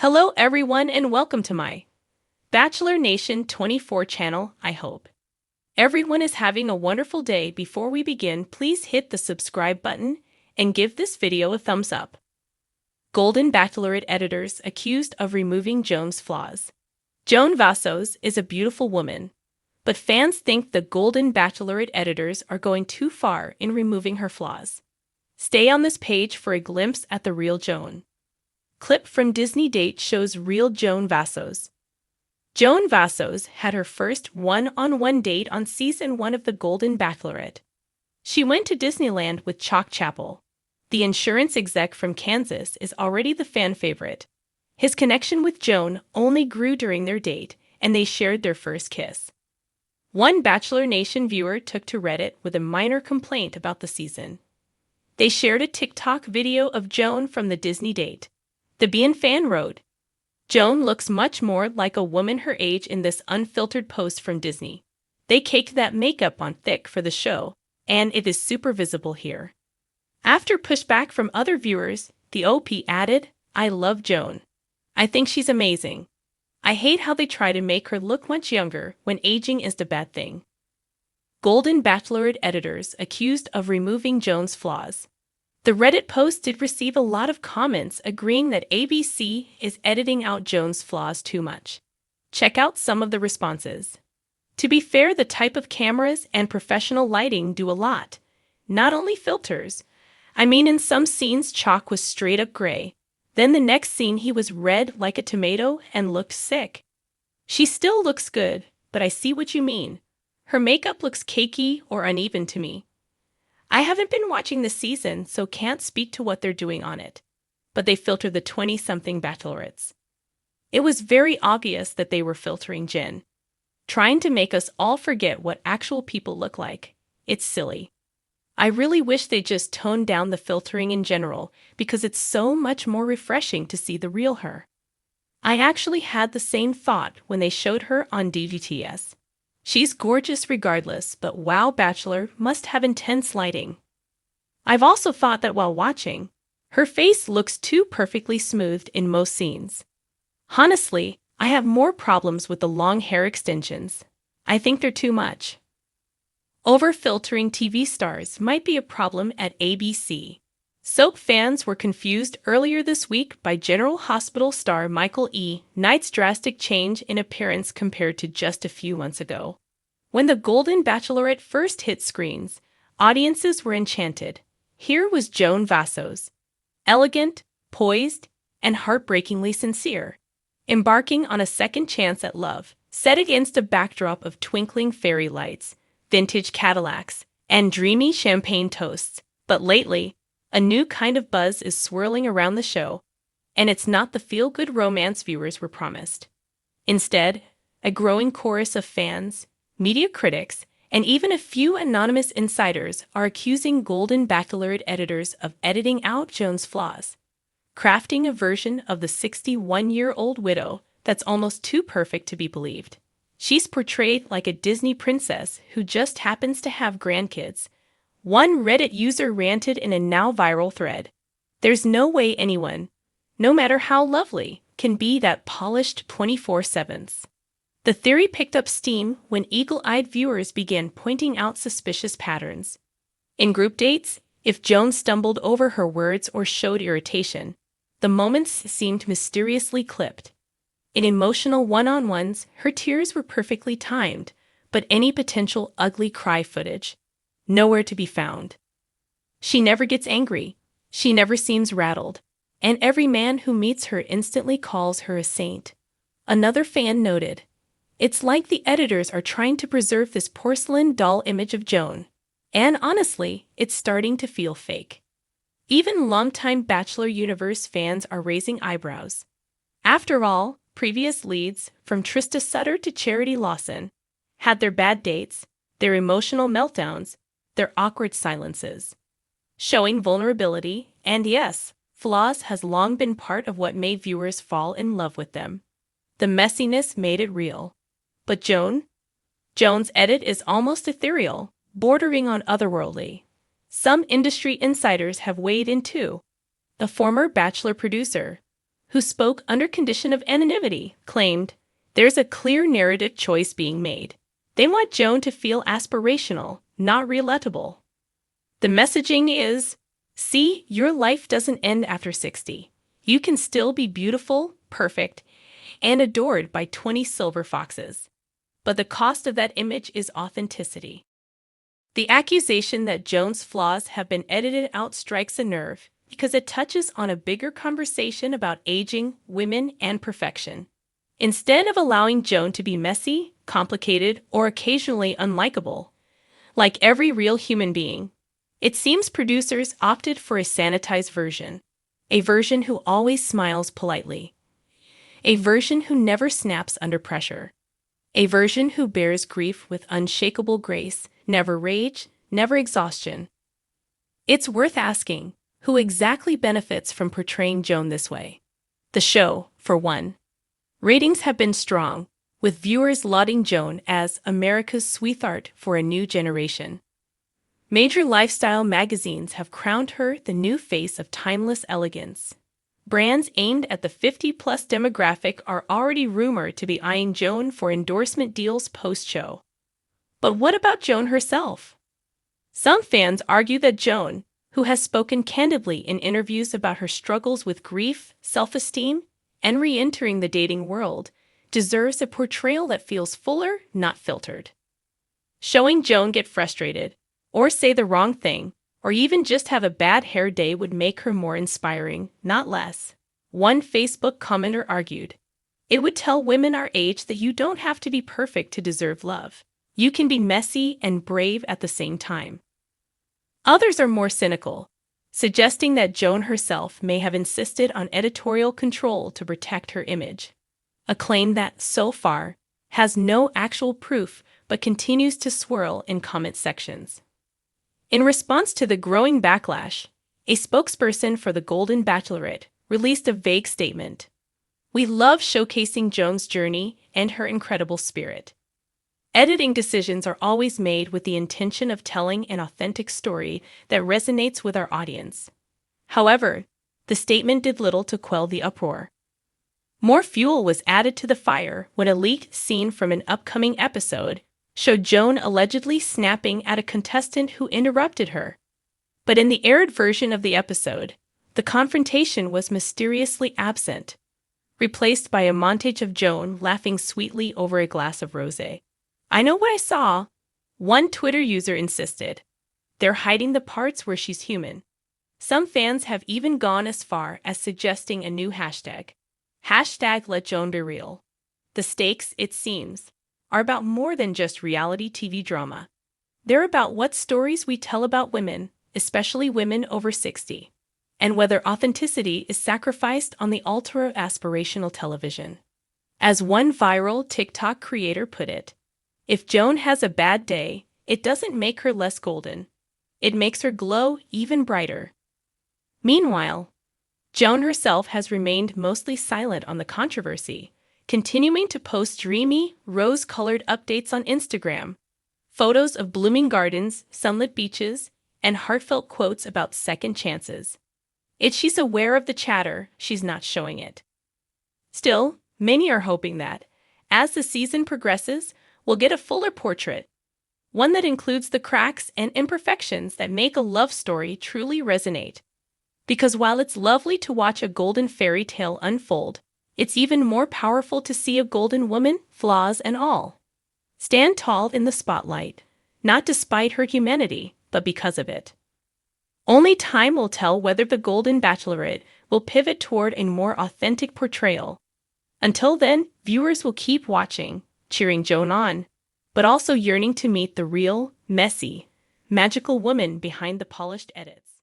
Hello everyone and welcome to my Bachelor Nation 24 channel, I hope. Everyone is having a wonderful day. Before we begin, please hit the subscribe button and give this video a thumbs up. Golden Bachelorette editors accused of removing Joan's flaws. Joan Vassos is a beautiful woman, but fans think the Golden Bachelorette editors are going too far in removing her flaws. Stay on this page for a glimpse at the real Joan. Clip from Disney Date shows real Joan Vassos. Joan Vassos had her first one-on-one date on season 1 of The Golden Bachelorette. She went to Disneyland with Chalk Chapel. The insurance exec from Kansas is already the fan favorite. His connection with Joan only grew during their date, and they shared their first kiss. One Bachelor Nation viewer took to Reddit with a minor complaint about the season. They shared a TikTok video of Joan from the Disney Date. The BN fan wrote, "Joan looks much more like a woman her age in this unfiltered post from Disney. They caked that makeup on thick for the show, and it is super visible here." After pushback from other viewers, the OP added, "I love Joan. I think she's amazing. I hate how they try to make her look much younger when aging is the bad thing." Golden Bachelorette editors accused of removing Joan's flaws. The Reddit post did receive a lot of comments agreeing that ABC is editing out Joan's flaws too much. Check out some of the responses. To be fair, the type of cameras and professional lighting do a lot. Not only filters. I mean, in some scenes Chalk was straight up gray. Then the next scene he was red like a tomato and looked sick. She still looks good, but I see what you mean. Her makeup looks cakey or uneven to me. I haven't been watching the season, so can't speak to what they're doing on it. But they filter the 20-something bachelorettes. It was very obvious that they were filtering Jen. Trying to make us all forget what actual people look like. It's silly. I really wish they just toned down the filtering in general, because it's so much more refreshing to see the real her. I actually had the same thought when they showed her on DVTS. She's gorgeous regardless, but wow, Bachelor must have intense lighting. I've also thought that while watching, her face looks too perfectly smoothed in most scenes. Honestly, I have more problems with the long hair extensions. I think they're too much. Over-filtering TV stars might be a problem at ABC. Soap fans were confused earlier this week by General Hospital star Michael E. Knight's drastic change in appearance compared to just a few months ago. When The Golden Bachelorette first hit screens, audiences were enchanted. Here was Joan Vassos, elegant, poised, and heartbreakingly sincere, embarking on a second chance at love, set against a backdrop of twinkling fairy lights, vintage Cadillacs, and dreamy champagne toasts. But lately, a new kind of buzz is swirling around the show, and it's not the feel-good romance viewers were promised. Instead, a growing chorus of fans, media critics, and even a few anonymous insiders are accusing Golden Bachelorette editors of editing out Joan's flaws, crafting a version of the 61-year-old widow that's almost too perfect to be believed. She's portrayed like a Disney princess who just happens to have grandkids. One Reddit user ranted in a now viral thread, "There's no way anyone, no matter how lovely, can be that polished 24/7." The theory picked up steam when eagle-eyed viewers began pointing out suspicious patterns. In group dates, if Joan stumbled over her words or showed irritation, the moments seemed mysteriously clipped. In emotional one-on-ones, her tears were perfectly timed, but any potential ugly cry footage, nowhere to be found. She never gets angry, she never seems rattled, and every man who meets her instantly calls her a saint. Another fan noted, "It's like the editors are trying to preserve this porcelain doll image of Joan, and honestly, it's starting to feel fake." Even longtime Bachelor Universe fans are raising eyebrows. After all, previous leads, from Trista Sutter to Charity Lawson, had their bad dates, their emotional meltdowns, their awkward silences. Showing vulnerability, and yes, flaws has long been part of what made viewers fall in love with them. The messiness made it real. But Joan's edit is almost ethereal, bordering on otherworldly. Some industry insiders have weighed in too. The former Bachelor producer, who spoke under condition of anonymity, claimed, "There's a clear narrative choice being made. They want Joan to feel aspirational, not relatable. The messaging is, see, your life doesn't end after 60. You can still be beautiful, perfect, and adored by 20 silver foxes. But the cost of that image is authenticity." The accusation that Joan's flaws have been edited out strikes a nerve because it touches on a bigger conversation about aging, women, and perfection. Instead of allowing Joan to be messy, complicated, or occasionally unlikable, like every real human being, it seems producers opted for a sanitized version, a version who always smiles politely, a version who never snaps under pressure, a version who bears grief with unshakable grace, never rage, never exhaustion. It's worth asking, who exactly benefits from portraying Joan this way? The show, for one. Ratings have been strong, with viewers lauding Joan as America's sweetheart for a new generation. Major lifestyle magazines have crowned her the new face of timeless elegance. Brands aimed at the 50-plus demographic are already rumored to be eyeing Joan for endorsement deals post-show. But what about Joan herself? Some fans argue that Joan, who has spoken candidly in interviews about her struggles with grief, self-esteem, and re-entering the dating world, deserves a portrayal that feels fuller, not filtered. Showing Joan get frustrated, or say the wrong thing, or even just have a bad hair day would make her more inspiring, not less. One Facebook commenter argued, "It would tell women our age that you don't have to be perfect to deserve love. You can be messy and brave at the same time." Others are more cynical, suggesting that Joan herself may have insisted on editorial control to protect her image, a claim that, so far, has no actual proof but continues to swirl in comment sections. In response to the growing backlash, a spokesperson for the Golden Bachelorette released a vague statement. "We love showcasing Joan's journey and her incredible spirit. Editing decisions are always made with the intention of telling an authentic story that resonates with our audience." However, the statement did little to quell the uproar. More fuel was added to the fire when a leaked scene from an upcoming episode showed Joan allegedly snapping at a contestant who interrupted her. But in the aired version of the episode, the confrontation was mysteriously absent, replaced by a montage of Joan laughing sweetly over a glass of rosé. "I know what I saw," one Twitter user insisted. "They're hiding the parts where she's human." Some fans have even gone as far as suggesting a new hashtag. #LetJoanBeReal. The stakes, it seems, are about more than just reality TV drama. They're about what stories we tell about women, especially women over 60, and whether authenticity is sacrificed on the altar of aspirational television. As one viral TikTok creator put it, "If Joan has a bad day, it doesn't make her less golden. It makes her glow even brighter." Meanwhile, Joan herself has remained mostly silent on the controversy, continuing to post dreamy, rose-colored updates on Instagram, photos of blooming gardens, sunlit beaches, and heartfelt quotes about second chances. She's aware of the chatter, she's not showing it. Still, many are hoping that, as the season progresses, we'll get a fuller portrait, one that includes the cracks and imperfections that make a love story truly resonate. Because while it's lovely to watch a golden fairy tale unfold, it's even more powerful to see a golden woman, flaws and all, stand tall in the spotlight, not despite her humanity, but because of it. Only time will tell whether the Golden Bachelorette will pivot toward a more authentic portrayal. Until then, viewers will keep watching, cheering Joan on, but also yearning to meet the real, messy, magical woman behind the polished edits.